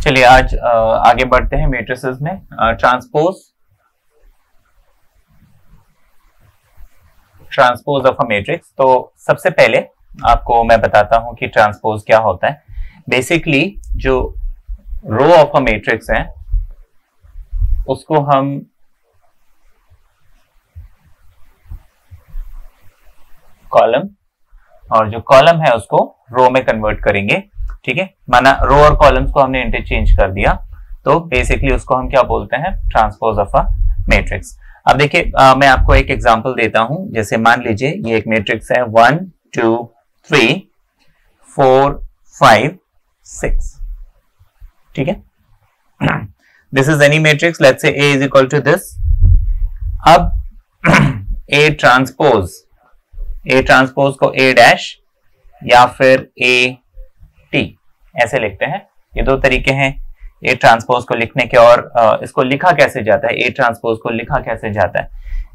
चलिए आज आगे बढ़ते हैं मैट्रिसेस में। Transpose of a matrix. तो सबसे पहले आपको मैं बताता हूं कि ट्रांसपोज क्या होता है। बेसिकली जो रो ऑफ अ मैट्रिक्स है उसको हम कॉलम, और जो कॉलम है उसको रो में कन्वर्ट करेंगे। ठीक है, माना रो और कॉलम्स को हमने इंटरचेंज कर दिया, तो बेसिकली उसको हम क्या बोलते हैं, ट्रांसपोज ऑफ अ मैट्रिक्स। अब देखिए मैं आपको एक एग्जांपल देता हूं। जैसे मान लीजिए ये एक मैट्रिक्स है 1 2 3 4 5 6। ठीक है, this is any matrix, let's say A is equal to this. अब A ट्रांसपोज को A डैश या फिर A T ऐसे लिखते हैं। ये दो तरीके हैं A ट्रांसपोज को लिखने के, और इसको लिखा कैसे जाता है, A ट्रांसपोज को लिखा कैसे जाता है।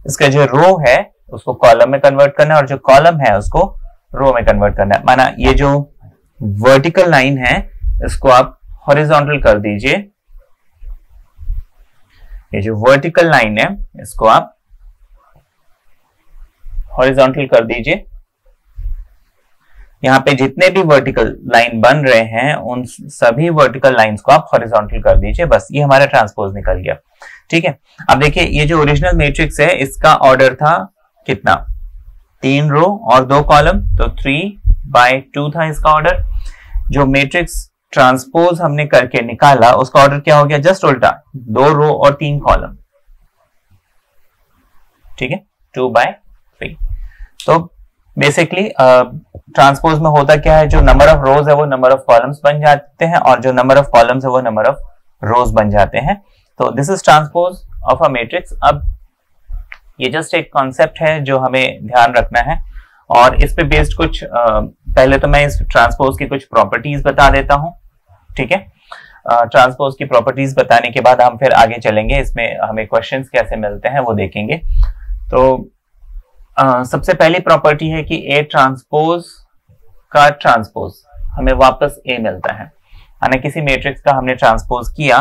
इसका जो रो है उसको कॉलम में कन्वर्ट करना है और जो कॉलम है उसको रो में कन्वर्ट करना है। माना ये जो वर्टिकल लाइन है इसको आप हॉरिजॉन्टल कर दीजिए, ये जो वर्टिकल लाइन है इसको आप हॉरिजॉन्टल कर दीजिए। यहां पे जितने भी वर्टिकल लाइन बन रहे हैं उन सभी वर्टिकल लाइंस को आप हॉरिजॉन्टल कर दीजिए। बस ये हमारा ट्रांसपोज निकल गया। ठीक है, अब देखिए ये जो ओरिजिनल मैट्रिक्स है इसका ऑर्डर था कितना, 3 रो और 2 कॉलम, तो 3/2 था इसका ऑर्डर। जो मैट्रिक्स ट्रांसपोज हमने करके निकाला उसका ऑर्डर क्या हो गया, जस्ट उल्टा, 2 रो और 3 कॉलम। ठीक है, 2/3। तो बेसिकली ट्रांसपोज में होता क्या है, जो नंबर ऑफ रोज है वो नंबर ऑफ कॉलम्स बन जाते हैं और जो नंबर ऑफ कॉलम्स है वो नंबर ऑफ रोज बन जाते हैं। तो this is transpose of a matrix. अब ये जस्ट एक कॉन्सेप्ट है जो हमें ध्यान रखना है, और इस पे बेस्ड कुछ पहले तो मैं इस ट्रांसपोज की कुछ प्रॉपर्टीज बता देता हूं। ठीक है, ट्रांसपोज की प्रॉपर्टीज बताने के बाद हम फिर आगे चलेंगे, इसमें हमें क्वेश्चंस कैसे मिलते हैं वो देखेंगे। तो सबसे पहली प्रॉपर्टी है कि A ट्रांसपोज का ट्रांसपोज हमें वापस A मिलता है। यानी किसी मैट्रिक्स का हमने ट्रांसपोज किया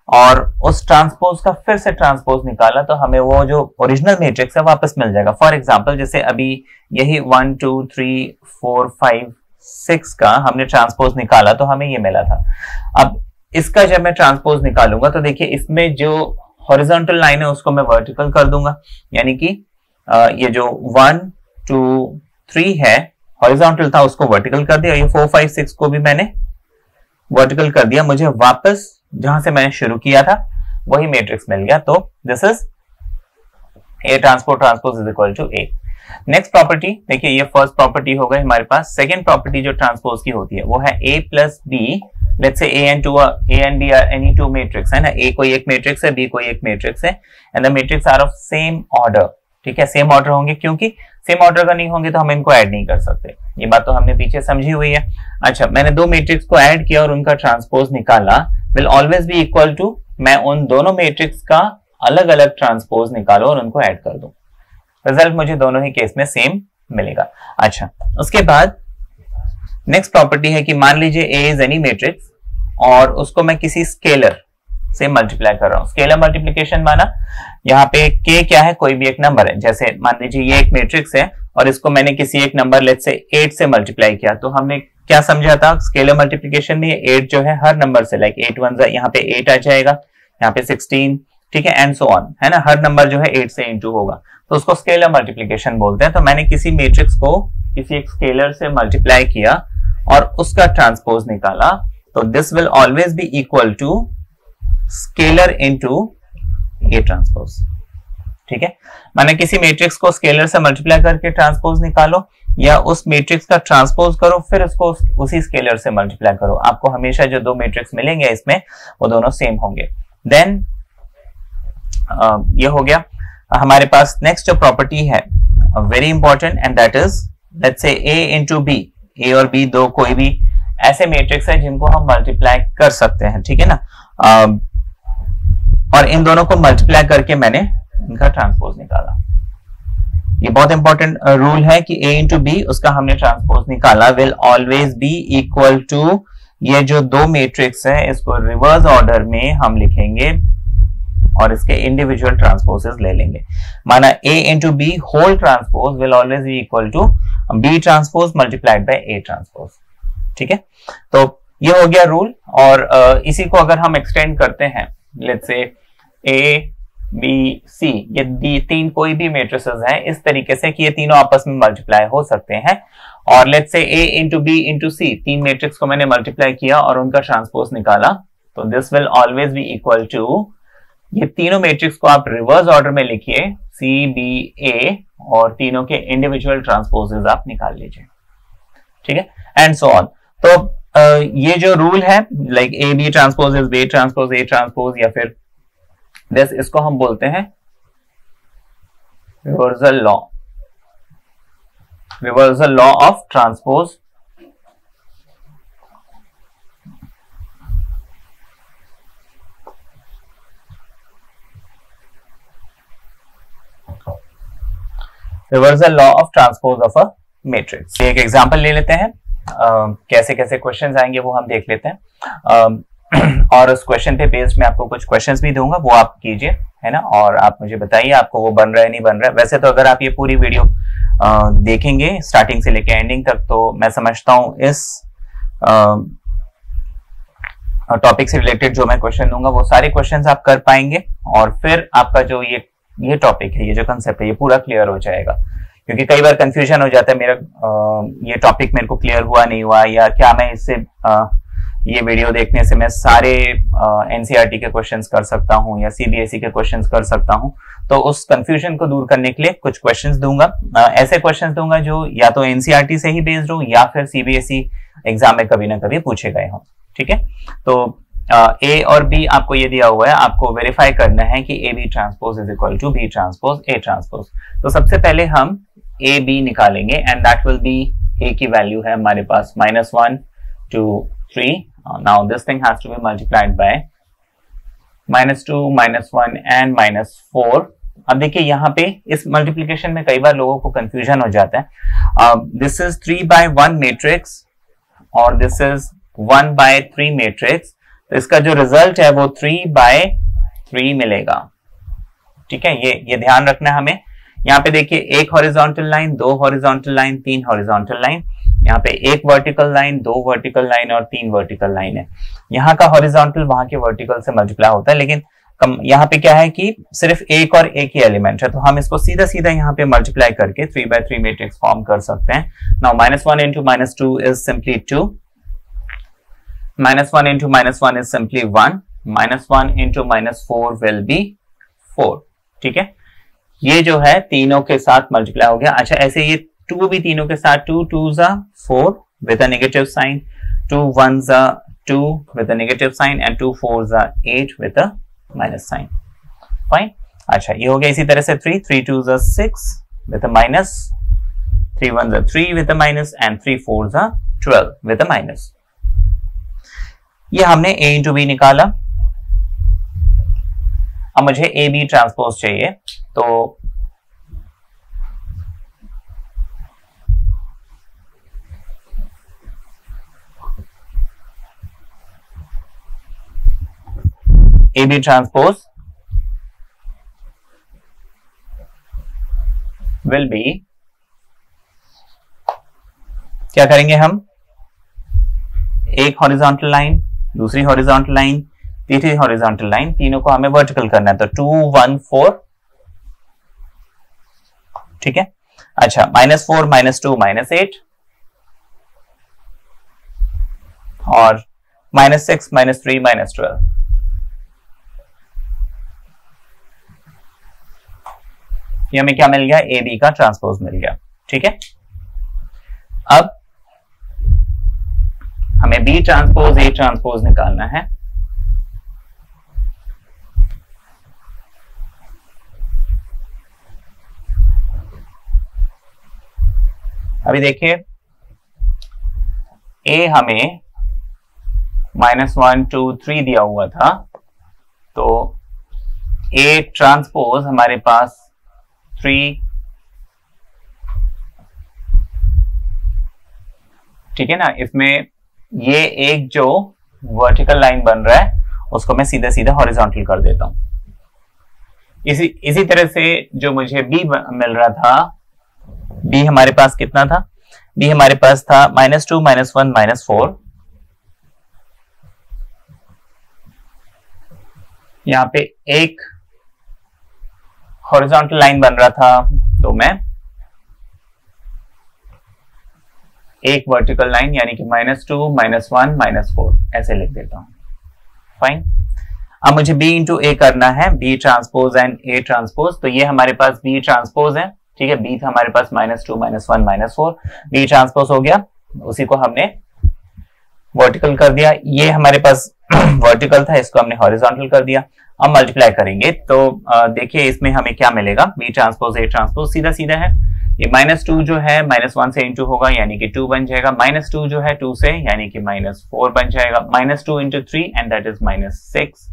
और उस ट्रांसपोज का फिर से ट्रांसपोज निकाला तो हमें वो जो ओरिजिनल मैट्रिक्स है वापस मिल जाएगा। फॉर एग्जांपल जैसे अभी यही 1 2 3 4 5 6 का हमने ट्रांसपोज निकाला तो हमें ये मिला था। अब इसका जब मैं ट्रांसपोज निकालूंगा तो देखिए इसमें जो हॉरिजॉन्टल लाइन है उसको मैं वर्टिकल कर दूंगा, यानी कि ये जो 1 2 3 है हॉरिजॉन्टल था उसको वर्टिकल कर दिया, ये 4 5 6 को भी मैंने वर्टिकल कर दिया। मुझे वापस जहां से मैंने शुरू किया था वही मैट्रिक्स मिल गया। तो this is A transpose is equal to A। Next property देखिए, ये फर्स्ट प्रॉपर्टी हो गई हमारे पास। सेकेंड प्रॉपर्टी जो ट्रांसपोज की होती है वो है A plus B। Let's say A and B are any two matrix, है ना। A कोई एक मैट्रिक्स है, B कोई एक मैट्रिक्स है, and the matrix are of same order. ठीक है, सेम ऑर्डर होंगे, क्योंकि सेम ऑर्डर का नहीं होंगे तो हम इनको ऐड नहीं कर सकते। ये बात तो हमने पीछे समझी हुई है। अच्छा, मैंने 2 मैट्रिक्स को ऐड किया और उनका ट्रांसपोज निकाला, will always be equal to, मैं उन दोनों मैट्रिक्स का अलग अलग ट्रांसपोज निकालो और उनको ऐड कर दूं, रिजल्ट मुझे दोनों ही केस में सेम मिलेगा। अच्छा, उसके बाद नेक्स्ट प्रॉपर्टी है कि मान लीजिए A इज एनी मैट्रिक्स और उसको मैं किसी स्केलर से मल्टीप्लाई कर रहा हूं। स्केलर मल्टीप्लिकेशन माना यहाँ पे K क्या है, कोई भी एक नंबर है। जैसे मान लीजिए ये एक मैट्रिक्स है और इसको मैंने किसी एक नंबर लेट्स से 8 से मल्टीप्लाई किया, तो हमने क्या समझा था स्केलर मल्टीप्लिकेशन में, 8 जो है हर नंबर से, लाइक 8 1 यहाँ पे 8 आ जाएगा, यहाँ पे 16, ठीक है, एंड सो ऑन, है ना। हर नंबर जो है 8 से इंटू होगा, तो उसको स्केलर मल्टीप्लिकेशन बोलते हैं। तो मैंने किसी मैट्रिक्स को किसी एक स्केलर से मल्टीप्लाई किया और उसका ट्रांसपोज निकाला, तो this will always be equal to scalar into A transpose. ठीक है, माने किसी मैट्रिक्स को स्केलर से मल्टीप्लाई करके ट्रांसपोज निकालो या उस मैट्रिक्स का ट्रांसपोज करो फिर उसको उसी स्केलर से मल्टीप्लाई करो, आपको हमेशा जो 2 मैट्रिक्स मिलेंगे इसमें वो दोनों सेम होंगे। देन ये हो गया हमारे पास। नेक्स्ट जो प्रॉपर्टी है very important, and that is let's say A into B। A और B दो कोई भी ऐसे मैट्रिक्स है जिनको हम मल्टीप्लाई कर सकते हैं, ठीक है ना। और इन दोनों को मल्टीप्लाई करके मैंने इनका ट्रांसपोज निकाला। ये बहुत इंपॉर्टेंट रूल है कि A इंटू B उसका हमने ट्रांसपोज निकाला will always be equal to ये जो दो मैट्रिक्स है इसको रिवर्स ऑर्डर में हम लिखेंगे और इसके इंडिविजुअल ट्रांसपोजेस ले लेंगे। माना A into B whole transpose will always be equal to B transpose multiplied by A transpose. ठीक है, तो ये हो गया रूल। और इसी को अगर हम एक्सटेंड करते हैं, let's say A B C, ये तीन कोई भी मैट्रिसेस हैं इस तरीके से कि ये तीनों आपस में मल्टीप्लाई हो सकते हैं, और let's say A into B into C, तीन मैट्रिक्स को मैंने मल्टीप्लाई किया और उनका ट्रांसपोज निकाला, तो this will always be equal to, ये तीनों मैट्रिक्स को आप रिवर्स ऑर्डर में लिखिए C B A और तीनों के इंडिविजुअल ट्रांसपोजेस आप निकाल लीजिए। ठीक है, एंड सो ऑन। तो ये जो रूल है like A B transpose is B transpose A transpose, या फिर दिस, इसको हम बोलते हैं reversal law, reversal law of transpose. Reversal law of transpose of a matrix. एक एग्जांपल ले लेते हैं, कैसे कैसे क्वेश्चंस आएंगे वो हम देख लेते हैं, और उस क्वेश्चन पे बेस्ड मैं आपको कुछ क्वेश्चंस भी दूंगा, वो आप कीजिए, है ना, और आप मुझे बताइए आपको वो बन रहा है नहीं बन रहा है। वैसे तो अगर आप ये पूरी वीडियो देखेंगे स्टार्टिंग से लेकर एंडिंग तक, तो मैं समझता हूं इस टॉपिक से रिलेटेड जो मैं क्वेश्चन दूंगा वो सारे क्वेश्चंस आप कर पाएंगे, और फिर आपका जो ये टॉपिक है, ये जो कंसेप्ट है, ये पूरा क्लियर हो जाएगा। क्योंकि कई बार कंफ्यूजन हो जाता है, मेरा ये टॉपिक मेरे को क्लियर हुआ नहीं हुआ, या क्या मैं इससे ये वीडियो देखने से मैं सारे एनसीईआरटी के क्वेश्चंस कर सकता हूं या सीबीएसई के क्वेश्चंस कर सकता हूं। तो उस कंफ्यूजन को दूर करने के लिए कुछ क्वेश्चंस दूंगा, ऐसे क्वेश्चंस दूंगा जो या तो एनसीईआरटी से ही बेस्ड हो या फिर सीबीएसई एग्जाम में कभी ना कभी पूछे गए हों। ठीक है, तो ए और बी आपको ये दिया हुआ है, आपको वेरीफाई करना है कि A B transpose is equal to B transpose A transpose. तो सबसे पहले हम ए बी निकालेंगे, and that will be, A की वैल्यू है हमारे पास -1 2 3। Now this thing has to be multiplied by -2 -1 and -4। अब देखिए यहाँ पे इस मल्टीप्लीकेशन में कई बार लोगों को कंफ्यूजन हो जाता है। दिस इज 3/1 मैट्रिक्स और दिस इज 1/3 मैट्रिक्स, तो इसका जो रिजल्ट है वो 3/3 मिलेगा। ठीक है, ये ध्यान रखना है हमें। यहाँ पे देखिए एक हॉरिजॉन्टल लाइन, दो हॉरिजॉन्टल लाइन, तीन हॉरिजॉन्टल लाइन, यहाँ पे एक वर्टिकल लाइन, दो वर्टिकल लाइन और तीन वर्टिकल लाइन है। यहाँ का हॉरिजॉन्टल वहां के वर्टिकल से मल्टीप्लाई होता है, लेकिन यहाँ पे क्या है कि सिर्फ एक और एक ही एलिमेंट है, तो हम इसको सीधा सीधा यहाँ पे मल्टीप्लाई करके 3/3 मैट्रिक्स फॉर्म कर सकते हैं। Now -1 into -2 is simply 2, -1 into -1 is simply 1, -1 into -4 will be 4। ठीक है, ये जो है तीनों के साथ मल्टीप्लाई हो गया। अच्छा, ऐसे ये 2 भी तीनों के साथ, 2 2s are 4 with a negative sign, 2 1s are 2 with a negative sign and 2 4s are 8 with a minus sign। Fine. अच्छा, ये हो गया। इसी तरह से 3 2s are 6 with a minus, 3 1s are 3 with a minus and 3 4s are 12 with a minus। ये हमने a into B निकाला। अब मुझे ए बी ट्रांसपोज चाहिए, तो A B transpose will be, क्या करेंगे हम, एक हॉरिजॉन्टल लाइन, दूसरी हॉरिजॉन्टल लाइन, तीसरी हॉरिजॉन्टल लाइन, तीनों को हमें वर्टिकल करना है, तो 2 1 4। ठीक है, अच्छा, -4 -2 -8 और -6 -3 -12। ये हमें क्या मिल गया, ए बी का ट्रांसपोज मिल गया। ठीक है, अब हमें बी ट्रांसपोज ए ट्रांसपोज निकालना है। अभी देखिए, ए हमें -1 2 3 दिया हुआ था, तो ए ट्रांसपोज हमारे पास 3, ठीक है ना, इसमें ये एक जो वर्टिकल लाइन बन रहा है उसको मैं सीधा सीधा हॉरिजॉन्टल कर देता हूं। इसी तरह से जो मुझे बी मिल रहा था, बी हमारे पास कितना था, बी हमारे पास था -2 -1 -4। यहां पे एक हॉरिजॉन्टल लाइन बन रहा था, तो मैं एक वर्टिकल लाइन यानी कि -2 -1 -4 ऐसे लिख देता हूं। फाइन। अब मुझे B इंटू ए करना है, B transpose and A transpose. तो ये हमारे पास B ट्रांसपोज है, ठीक है। B था हमारे पास -2 -1 -4, B ट्रांसपोज हो गया, उसी को हमने वर्टिकल कर दिया। ये हमारे पास वर्टिकल था, इसको हमने हॉरिजॉन्टल कर दिया। अब मल्टीप्लाई करेंगे तो देखिए इसमें हमें क्या मिलेगा, B ट्रांसपोज A ट्रांसपोज सीधा सीधा है। ये -2 जो है -1 से इंटू होगा यानी कि 2 बन जाएगा, -2 जो है 2 से यानी कि -4 बन जाएगा, -2 इंटू 3 एंड दैट इज -6।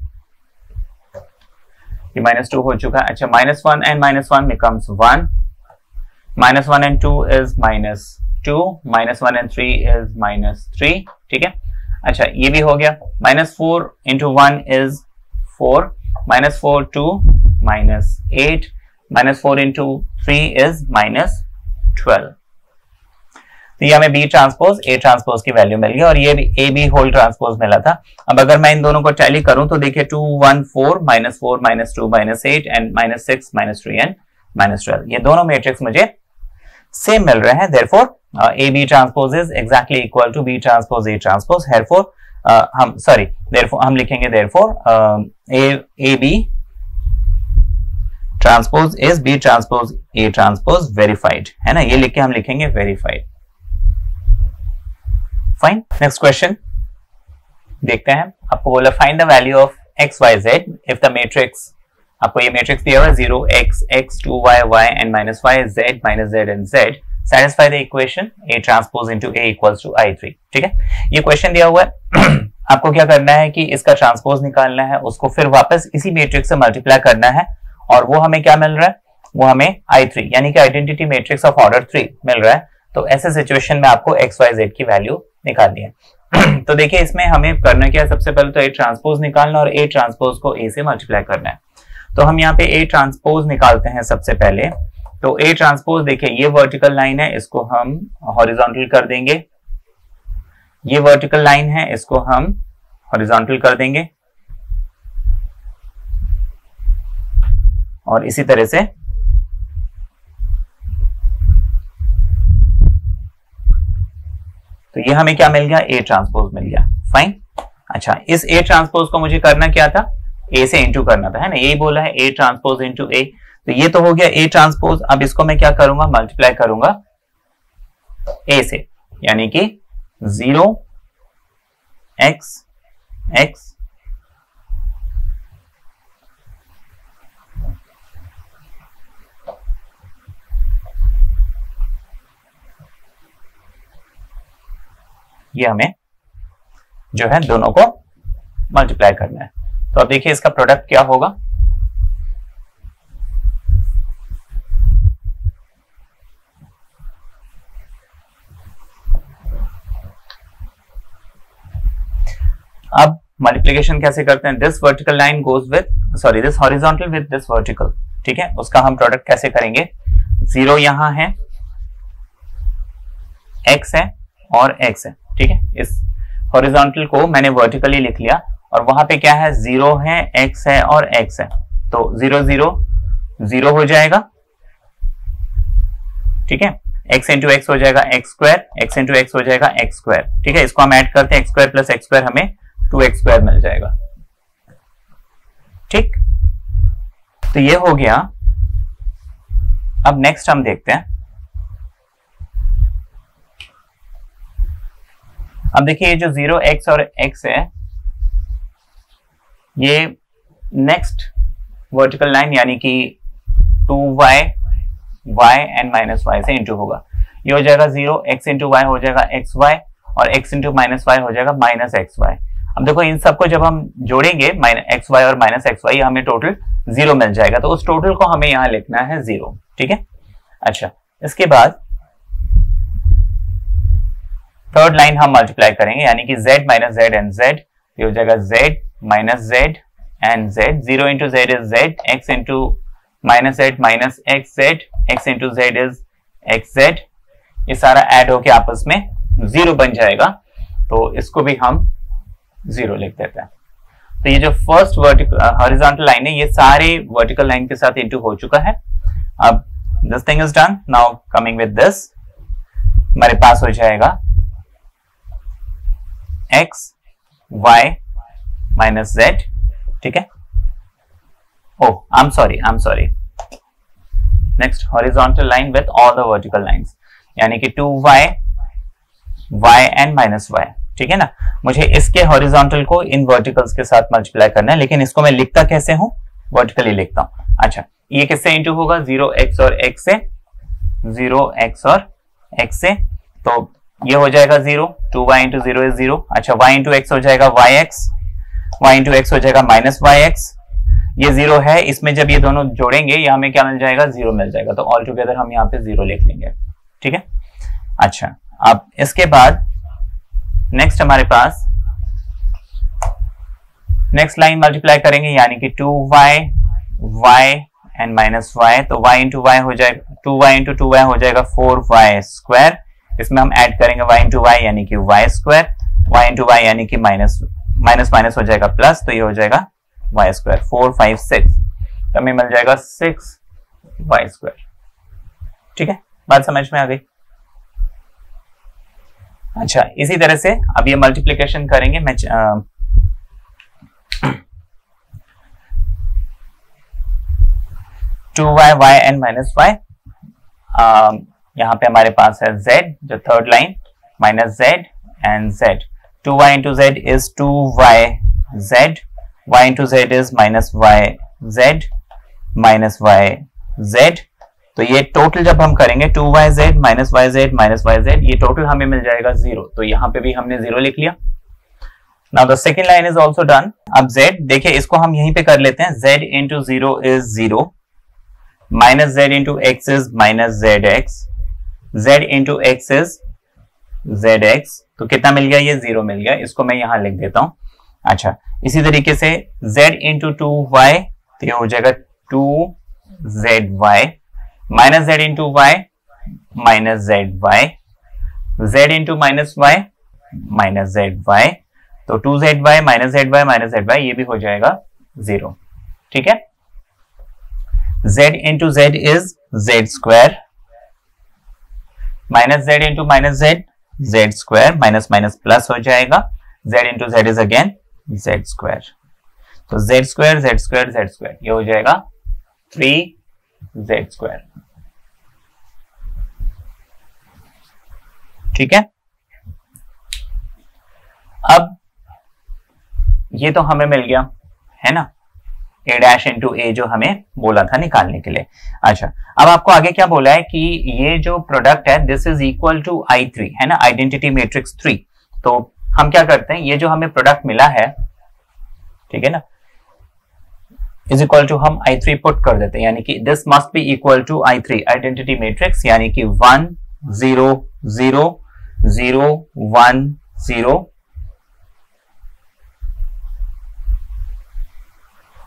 ये -2 हो चुका है। अच्छा, -1 and -1 becomes 1, -1 and 2 is -2, -1 and 3 is -3, ठीक है। अच्छा, ये भी हो गया। -4 into 1 is 4, -4 to -8, -4 into 3 is -12। तो ये हमें B ट्रांसपोज A ट्रांसपोज की वैल्यू मिल गई और ये भी A B होल ट्रांसपोज मिला था। अब अगर मैं इन दोनों को टैली करूं तो देखिए 2 1 4 -4 -2 -8 एंड -6 -3 एंड -12, ये दोनों मैट्रिक्स मुझे सेम मिल रहे हैं। Therefore A B transpose is exactly equal to B transpose A transpose. Therefore हम लिखेंगे therefore A B transpose is B transpose A transpose verified, है ना। ये लिख के हम लिखेंगे वेरीफाइड। फाइन। नेक्स्ट क्वेश्चन देखते हैं। आपको बोला find the value of x y z if the matrix, आपको ये मैट्रिक्स दिया हुआ है 0 x x 2 y y and -y z -z and z satisfy the equation A transpose into A equals to I3, ठीक है। ये question दिया हुआ है आपको क्या करना है कि इसका ट्रांसपोज निकालना है, उसको फिर वापस इसी मैट्रिक्स से मल्टीप्लाई करना है और वो हमें क्या मिल रहा है, वो हमें I3 यानी कि आइडेंटिटी मैट्रिक्स ऑफ ऑर्डर 3 मिल रहा है। तो ऐसे सिचुएशन में आपको x y z की वैल्यू निकालनी है। तो देखिए इसमें हमें करना क्या है, सबसे पहले तो A ट्रांसपोज निकालना और A ट्रांसपोज को A से मल्टीप्लाई करना है। तो हम यहाँ पे A ट्रांसपोज निकालते हैं सबसे पहले। तो A ट्रांसपोज देखिए ये वर्टिकल लाइन है, इसको हम हॉरिजॉन्टल कर देंगे। ये वर्टिकल लाइन है, इसको हम हॉरिजॉन्टल कर देंगे और इसी तरह से तो ये हमें क्या मिल गया, A ट्रांसपोज मिल गया। फाइन। अच्छा, इस A ट्रांसपोज को मुझे करना क्या था, A से इंटू करना था, है ना। यही बोला है A ट्रांसपोज इंटू A। तो ये तो हो गया A ट्रांसपोज। अब इसको मैं क्या करूंगा, मल्टीप्लाई करूंगा A से, यानी कि 0 x x ये हमें जो है दोनों को मल्टीप्लाई करना है। तो अब देखिए इसका प्रोडक्ट क्या होगा। अब मल्टीप्लिकेशन कैसे करते हैं, this vertical line goes with this horizontal with this vertical, ठीक है। उसका हम प्रोडक्ट कैसे करेंगे, 0 यहां है, x है और x है, ठीक है। इस हॉरिजॉन्टल को मैंने वर्टिकली लिख लिया और वहां पे क्या है, 0 है, x है और x है। तो 0 0 0 हो जाएगा, ठीक है। x इंटू एक्स हो जाएगा x square, x into x हो जाएगा x स्क्वायर, ठीक है। इसको हम ऐड करते हैं, x square plus x square हमें 2x स्क्वायर मिल जाएगा, ठीक। तो ये हो गया। अब नेक्स्ट हम देखते हैं। अब देखिए ये जो 0x और x है, ये नेक्स्ट वर्टिकल लाइन यानी कि 2y y एंड -y से इंटू होगा। ये हो जाएगा 0 x इंटू y हो जाएगा xy और x इंटू -y हो जाएगा -xy। अब देखो इन सबको जब हम जोड़ेंगे xy और -xy, हमें टोटल 0 मिल जाएगा। तो उस टोटल को हमें यहां लिखना है 0, ठीक है। अच्छा, इसके बाद थर्ड लाइन हम मल्टीप्लाई करेंगे, यानी कि z minus Z and z, ये हो जाएगा z minus Z and z, 0 into Z is z, x into minus Z minus x Z, x into Z is x Z, ये सारा ऐड होके आपस में 0 बन जाएगा, तो इसको भी हम 0 लिख देते हैं। तो ये जो फर्स्ट वर्टिकल हॉरिजॉन्टल लाइन है ये सारे वर्टिकल लाइन के साथ इंटू हो चुका है। अब this thing is done, now coming with this, हमारे पास हो जाएगा x y माइनस z, ठीक है। Oh I am sorry, next horizontal line with all the vertical lines, यानी कि 2y y and minus y, ठीक है ना। मुझे इसके हॉरिजॉन्टल को इन वर्टिकल्स के साथ मल्टीप्लाई करना है, लेकिन इसको मैं लिखता कैसे हूं, वर्टिकली लिखता हूं। अच्छा, ये किससे इंटू होगा, 0x और x से, 0x और x से, तो ये हो जाएगा 0, 2y इंटू 0 इज 0। अच्छा, y इंटू x हो जाएगा yx, y इंटू x हो जाएगा माइनस yx, ये 0 है, इसमें जब ये दोनों जोड़ेंगे ये हमें क्या मिल जाएगा, 0 मिल जाएगा, तो ऑल टुगेदर हम यहाँ पे 0 लिख लेंगे, ठीक है। अच्छा, अब इसके बाद नेक्स्ट हमारे पास नेक्स्ट लाइन मल्टीप्लाई करेंगे, यानी कि 2y y and minus y, तो y इंटू y हो जाएगा 2y इंटू 2y हो जाएगा 4y स्क्वायर, इसमें हम ऐड करेंगे y इंटू y यानी कि y square, y into y यानी कि माइनस माइनस हो जाएगा प्लस, तो ये हो जाएगा y स्क्वायर, 4 5 6, तो हमें मिल जाएगा 6y स्क्वायर, ठीक है। बात समझ में आ गई। अच्छा, इसी तरह से अब ये मल्टीप्लिकेशन करेंगे, मैं 2y y and minus y, यहाँ पे हमारे पास है z, जो third line, minus z and z, 2y into z is 2y z, y into z is minus y z minus y z, तो ये टोटल जब हम करेंगे 2yz minus yz minus yz, ये टोटल हमें मिल जाएगा 0, तो यहाँ पे भी हमने 0 लिख लिया। Now the second line is also done. अब z देखिए, इसको हम यहीं पे कर लेते हैं, z into 0 is 0, minus z into x is minus zx, z into x is zx, तो कितना मिल गया, ये 0 मिल गया, इसको मैं यहां लिख देता हूं। अच्छा, इसी तरीके से z इंटू 2y, तो ये हो जाएगा 2zy, minus z into y minus zy, z into minus y minus zy, तो 2zy minus zy minus zy, ये भी हो जाएगा 0, ठीक है। z into z is z square, minus z into minus z, z square, minus minus plus हो जाएगा, z into z is again z square, तो z square z square z square, ये हो जाएगा 3z स्क्वायर, ठीक है। अब ये तो हमें मिल गया है ना, a डैश इंटू ए जो हमें बोला था निकालने के लिए। अच्छा, अब आपको आगे क्या बोला है कि ये जो प्रोडक्ट है this is equal to I3, है ना, आइडेंटिटी मैट्रिक्स 3। तो हम क्या करते हैं, ये जो हमें प्रोडक्ट मिला है, ठीक है ना, इज इक्वल टू हम I3 पुट कर देते हैं, यानी कि this must be equal to I3 identity matrix, यानी कि 1 0 0 0 1 0,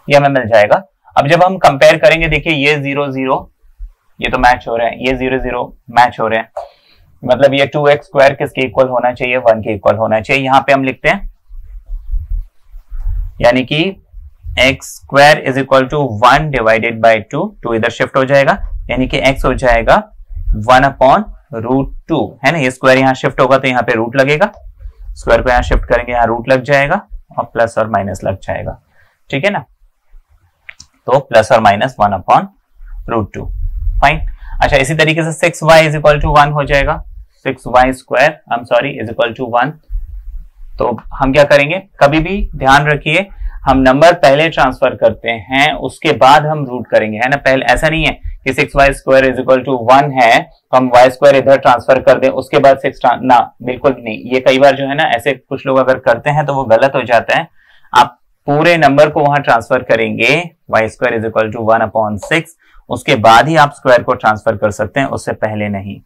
ये हमें मिल जाएगा। अब जब हम कंपेयर करेंगे, देखिए ये 0 0 ये तो मैच हो रहे हैं, ये 0 0 मैच हो रहे हैं, मतलब ये 2x स्क्वायर किसके इक्वल होना चाहिए, 1 के इक्वल होना चाहिए। यहां पे हम लिखते हैं, यानी कि x square is equal to 1 divided by 2, 2 इधर शिफ्ट हो जाएगा, यानी कि x हो जाएगा 1 अपॉन रूट 2, है ना, ये स्क्वायर यहां शिफ्ट होगा तो यहाँ पे रूट लगेगा, स्क्वायर को यहां शिफ्ट करेंगे, यहाँ रूट लग जाएगा और प्लस और माइनस लग जाएगा, ठीक है ना, तो प्लस और माइनस 1 अपॉन रूट 2, फाइन। अच्छा, इसी तरीके से 6y इज इक्वल टू 1 हो जाएगा, 6y square I am sorry is equal to 1। तो हम क्या करेंगे, कभी भी ध्यान रखिए, हम नंबर पहले ट्रांसफर करते हैं उसके बाद हम रूट करेंगे, है ना। पहले ऐसा नहीं है कि 6y square is equal to 1 है तो हम y स्क्वायर इधर ट्रांसफर कर दें उसके बाद 6 ना, बिल्कुल नहीं। ये कई बार जो है ना ऐसे कुछ लोग अगर करते हैं तो वो गलत हो जाता है। आप पूरे नंबर को वहां ट्रांसफर करेंगे, y square is equal to 1 upon 6, उसके बाद ही आप स्क्वायर को ट्रांसफर कर सकते हैं, उससे पहले नहीं।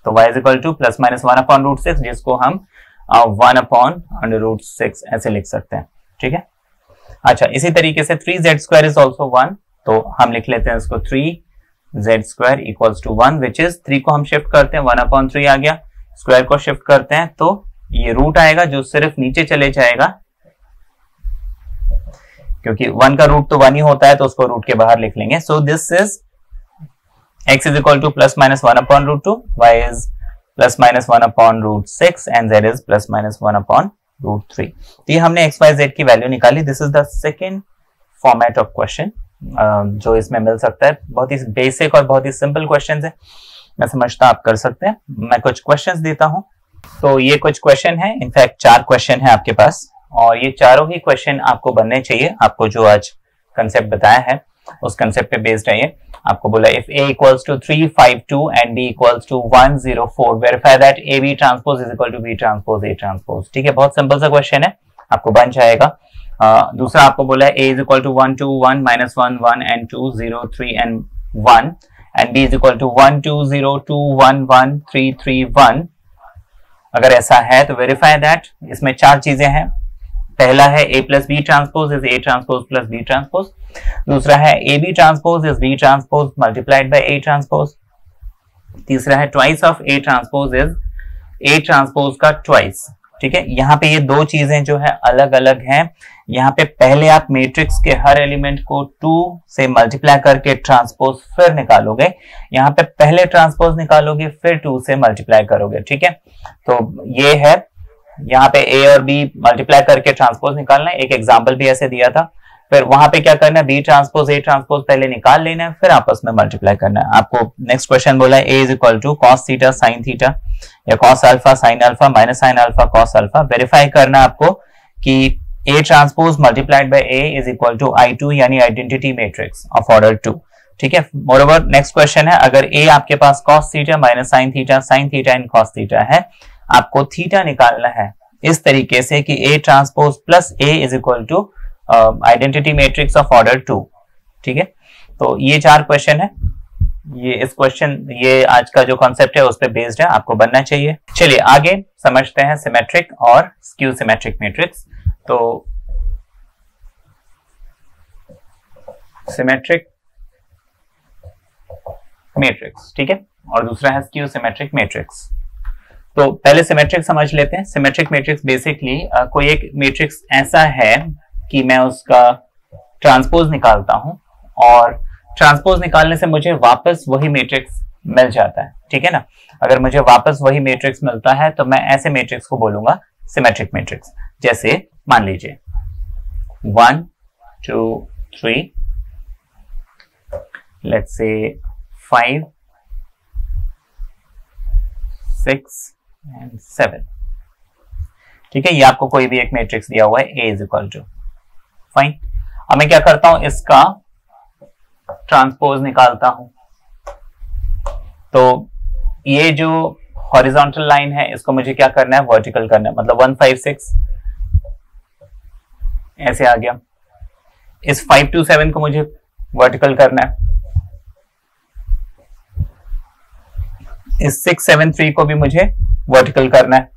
तो y is equal to plus minus 1 upon root 6, जिसको हम 1 अपॉन अंडर रूट 6 ऐसे लिख सकते हैं, ठीक है। अच्छा, इसी तरीके से 3z स्क्वायर इज ऑल्सो 1, तो हम लिख लेते हैं इसको 3z square equals to 1, which is 3 को हम शिफ्ट करते हैं, 1 अपॉन 3 आ गया, स्क्वायर को शिफ्ट करते हैं तो ये रूट आएगा जो सिर्फ नीचे चले जाएगा, क्योंकि 1 का रूट तो 1 ही होता है, तो उसको रूट के बाहर लिख लेंगे। So this is x is equal to plus minus 1 upon root 2, y is plus minus 1 upon root 6 and z is plus minus 1 upon root 3। तो ये हमने x y z की वैल्यू निकाली। This is the second format of question जो इसमें मिल सकता है। बहुत ही बेसिक और बहुत ही सिंपल क्वेश्चन है, मैं समझता आप कर सकते हैं। मैं कुछ क्वेश्चंस देता हूं। तो ये कुछ क्वेश्चन है, इनफैक्ट 4 क्वेश्चन है आपके पास, और ये चारों ही क्वेश्चन आपको बनने चाहिए। आपको जो आज कंसेप्ट बताया है उस कंसेप्ट पे बेस्ड है ये। आपको बोला if a equals to 352 and b equals to 104 verify that ab transpose is equal to b transpose a transpose। ठीक है, बहुत सिंपल सा क्वेश्चन है, आपको बन जाएगा। दूसरा आपको बोला है a is equal to 1 2 1 minus 1 1 and 2 0 3 and 1 and b is equal to 1 2 0 2 1 1 3 3 1। अगर ऐसा है तो वेरीफाई दैट। इसमें 4 चीजें हैं। पहला है a plus b transpose is a transpose plus b transpose. दूसरा है a b transpose is b transpose multiplied by a transpose. तीसरा है twice of a transpose is a transpose का ट्वाइस। ठीक है, यहाँ पे ये 2 चीजें जो है अलग अलग हैं। यहाँ पे पहले आप मैट्रिक्स के हर एलिमेंट को 2 से मल्टीप्लाई करके ट्रांसपोज फिर निकालोगे। यहाँ पे पहले ट्रांसपोज निकालोगे फिर 2 से मल्टीप्लाई करोगे। ठीक है, तो ये है यहाँ पे a और b मल्टीप्लाई करके ट्रांसपोज निकालना है। एक एग्जांपल भी ऐसे दिया था। फिर वहां पे क्या करना है, b ट्रांसपोज a ट्रांसपोज पहले निकाल लेना है, फिर आपस में मल्टीप्लाई करना है। आपको नेक्स्ट क्वेश्चन बोला है a is equal to cos theta sine theta या cos alpha sine alpha minus sine alpha cos alpha. Verify करना है आपको कि a transpose multiplied by a is equal to I2 यानी आइडेंटिटी मैट्रिक्स ऑफ ऑर्डर 2। ठीक है, moreover next question है, अगर a आपके पास cos theta minus sine theta and cos theta है, आपको थीटा निकालना है इस तरीके से कि a transpose plus a is equal to identity matrix of order 2। ठीक है, तो ये 4 क्वेश्चन है। ये आज का जो कॉन्सेप्ट है उस पे बेस्ड है, आपको बनना चाहिए। चलिए आगे समझते हैं सिमेट्रिक और स्क्यू सिमेट्रिक मैट्रिक्स। तो सिमेट्रिक मैट्रिक्स, ठीक है, और दूसरा है स्क्यू सिमेट्रिक मैट्रिक्स। तो पहले सिमेट्रिक समझ लेते हैं। सिमेट्रिक मैट्रिक्स बेसिकली कोई एक मैट्रिक्स ऐसा है कि मैं उसका ट्रांसपोज निकालता हूं और ट्रांसपोज निकालने से मुझे वापस वही मैट्रिक्स मिल जाता है। ठीक है ना, अगर मुझे वापस वही मैट्रिक्स मिलता है तो मैं ऐसे मैट्रिक्स को बोलूंगा सिमेट्रिक मैट्रिक्स। जैसे मान लीजिए 1 2 3 लेट्स से 5 6 and 7। ठीक है, ये आपको कोई भी एक मैट्रिक्स दिया हुआ है a is equal to fine. अब मैं क्या करता हूं, इसका ट्रांसपोज निकालता हूं। तो ये जो हॉरिजॉन्टल लाइन है इसको मुझे क्या करना है, वर्टिकल करना है। मतलब 1 5 6 ऐसे आ गया। इस 5 2 7 को मुझे वर्टिकल करना है। इस 6 7 3 को भी मुझे वर्टिकल करना है।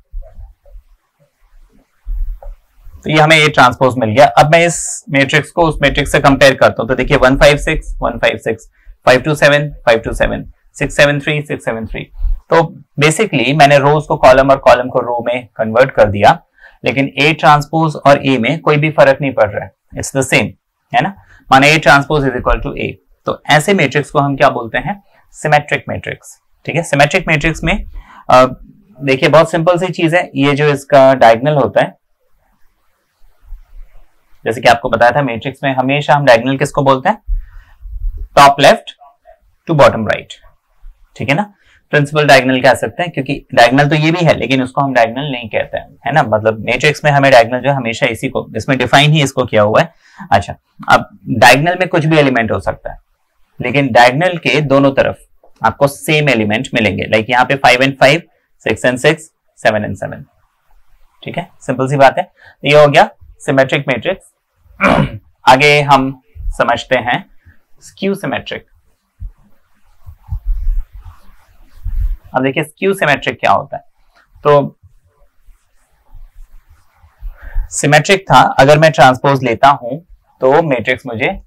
तो ये हमें ये ट्रांसपोज मिल गया। अब मैं इस मैट्रिक्स को उस मैट्रिक्स से कंपेयर करता हूं। तो देखिए 1 5 6 1 5 6 5 2 7 5 2 7 6 7 3 6 7 3। तो बेसिकली मैंने रोज को कॉलम और कॉलम को रो में कन्वर्ट कर दिया, लेकिन a ट्रांसपोज और a में कोई भी फर्क नहीं पड़ रहा है, इट्स द सेम, है ना। माने a transpose is equal to a। तो ऐसे मैट्रिक्स को हम क्या बोलते हैं, सिमेट्रिक मैट्रिक्स। ठीक है, सिमेट्रिक मैट्रिक्स में देखिए बहुत सिंपल सी चीज है। ये जो इसका डायगोनल होता है, जैसे कि आपको बताया था मैट्रिक्स में हमेशा हम डायगोनल किसको बोलते हैं, top left to bottom right. ठीक है ना, प्रिंसिपल डायगोनल कह सकते हैं, क्योंकि डायगोनल तो ये भी है लेकिन उसको हम डायगोनल नहीं कहते हैं, है ना। मतलब मैट्रिक्स में हमें डायगोनल जो हमेशा इसी को, इसमें डिफाइन ही इसको किया हुआ है। अच्छा, अब डायगोनल में कुछ भी एलिमेंट हो सकता है, लेकिन डायगोनल के दोनों तरफ आपको सेम एलिमेंट मिलेंगे। लाइक यहाँ पे 5 and 5 6 and 6 7 and 7। ठीक है, सिंपल सी बात है। ये हो गया सिमेट्रिक मैट्रिक्स। आगे हम समझते हैं स्क्यू सिमेट्रिक। अब देखिए स्क्यू सिमेट्रिक क्या होता है। तो सिमेट्रिक था, अगर मैं ट्रांसपोज लेता हूं तो मैट्रिक्स मुझे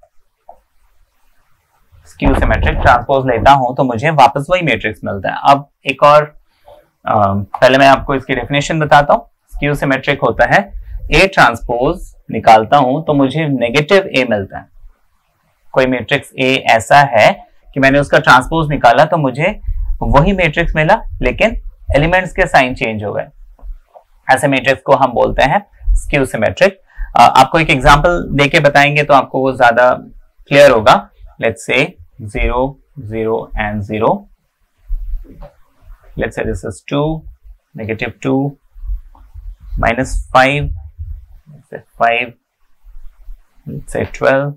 स्क्यू सिमेट्रिक, ट्रांसपोज लेता हूं तो मुझे वापस वही मैट्रिक्स मिलता है। अब एक और पहले मैं आपको इसकी डेफिनेशन बताता हूं। स्क्यू सिमेट्रिक होता है ए ट्रांसपोज निकालता हूं तो मुझे नेगेटिव ए मिलता है। कोई मैट्रिक्स ए ऐसा है कि मैंने उसका ट्रांसपोज निकाला तो मुझे वही मैट्रिक्स मिला लेकिन एलिमेंट्स के साइन चेंज हो गए। ऐसे मैट्रिक्स को हम बोलते हैं स्क्यू सिमेट्रिक। आपको एक एग्जांपल देके बताएंगे तो आपको वो ज्यादा क्लियर होगा। Let's say 0 0 and 0, let's say this is 2 -2 -5, let's say 5, let's say 12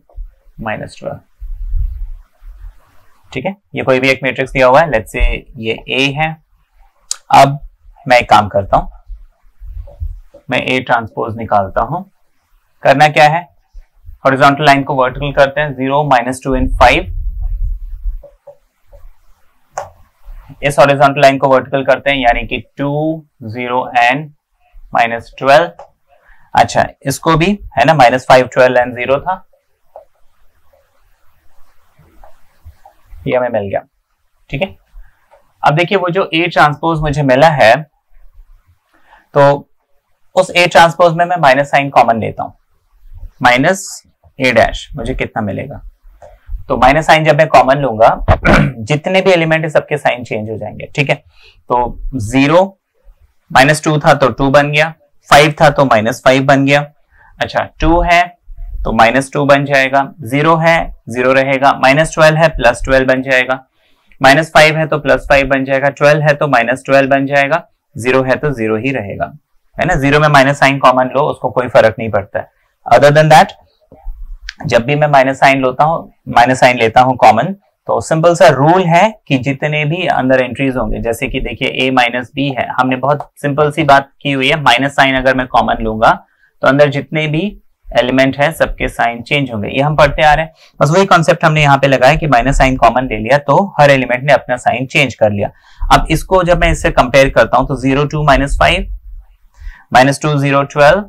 -12। ठीक है, ये कोई भी एक मैट्रिक्स दिया हुआ है, लेट्स से ये A है। अब मैं एक काम करता हूं, मैं A ट्रांसपोज निकालता हूं। करना क्या है, हॉरिजॉन्टल लाइन को वर्टिकल करते हैं, 0 -2 and 5। इस हॉरिजॉन्टल लाइन को वर्टिकल करते हैं यानी कि 2 0 and -12। अच्छा, इसको भी है ना, -5 12 and 0 था, ये हमें मिल गया। ठीक है, अब देखिए वो जो A ट्रांसपोज मुझे मिला है तो उस A ट्रांसपोज में मैं माइनस साइन कॉमन लेता हूं, -A' मुझे कितना मिलेगा। तो माइनस साइन जब मैं कॉमन लूंगा जितने भी एलिमेंट है सबके साइन चेंज हो जाएंगे। ठीक है, तो 0 -2 था तो 2 बन गया, 5 था तो -5 बन गया। अच्छा, 2 है तो -2 बन जाएगा, 0 है 0 रहेगा, -12 है +12 बन जाएगा, -5 है तो +5 बन जाएगा, 12 है तो -12 बन जाएगा, 0 है तो 0 ही रहेगा, है ना। 0 में माइनस साइन कॉमन लो, उसको कोई फर्क नहीं पड़ता है। अदर देन दैट जब भी मैं माइनस साइन लेता हूं कॉमन, तो सिंपल सा रूल है कि जितने भी अंदर एंट्रीज होंगे, जैसे कि देखिए A -B है, हमने बहुत सिंपल सी बात की हुई है, माइनस साइन अगर मैं कॉमन लूंगा तो अंदर जितने भी एलिमेंट है सबके साइन चेंज होंगे। ये हम पढ़ते आ रहे हैं, बस वही कॉन्सेप्ट हमने यहाँ पे लगाया कि माइनस साइन कॉमन ले लिया तो हर एलिमेंट ने अपना साइन चेंज कर लिया। अब इसको जब मैं इससे कंपेयर करता हूं तो 0 2 -5, -2 0 12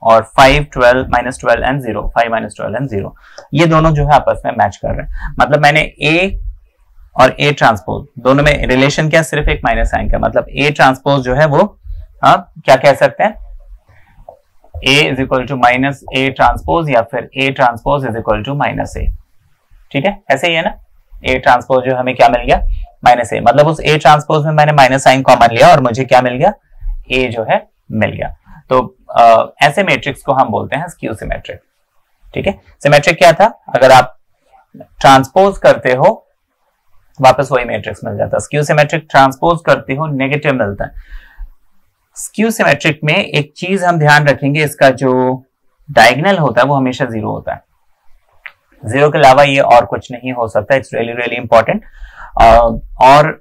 और 5 12 -12 and 0, 5 -12 and 0, ये दोनों जो है आपस में मैच कर रहे हैं। मतलब मैंने A और A ट्रांसपोज दोनों में रिलेशन क्या, सिर्फ एक माइनस साइन का, मतलब A ट्रांसपोज जो है वो आप क्या कह सकते हैं, A is equal to -A transpose या फिर A transpose is equal to -A। ठीक है, ऐसे ही है ना। A ट्रांसपोज जो हमें क्या मिल गया, -A, मतलब उस A ट्रांसपोज में मैंने माइनस साइन कॉमन लिया और मुझे क्या मिल गया, A जो है मिल गया। तो ऐसे मैट्रिक्स को हम बोलते हैं स्क्यू सिमेट्रिक। ठीक है, सिमेट्रिक क्या था, अगर आप ट्रांसपोज करते हो वापस वही मैट्रिक्स मिल जाता है। स्क्यू सिमेट्रिक ट्रांसपोज करते हो नेगेटिव मिलता है। स्क्यू सिमेट्रिक में एक चीज हम ध्यान रखेंगे, इसका जो डायगोनल होता है वो हमेशा 0 होता है। 0 के अलावा ये और कुछ नहीं हो सकता। It's really really important. और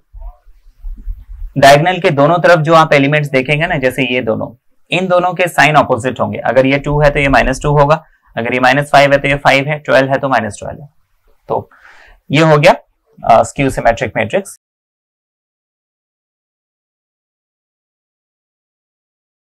डायगोनल के दोनों तरफ जो आप एलिमेंट्स देखेंगे ना, जैसे ये दोनों, इन दोनों के साइन ऑपोजिट होंगे। अगर ये 2 है तो ये -2 होगा, अगर ये -5 है तो ये 5 है, 12 है तो -12 है। तो ये हो गया स्क्यू सिमेट्रिक मैट्रिक्स।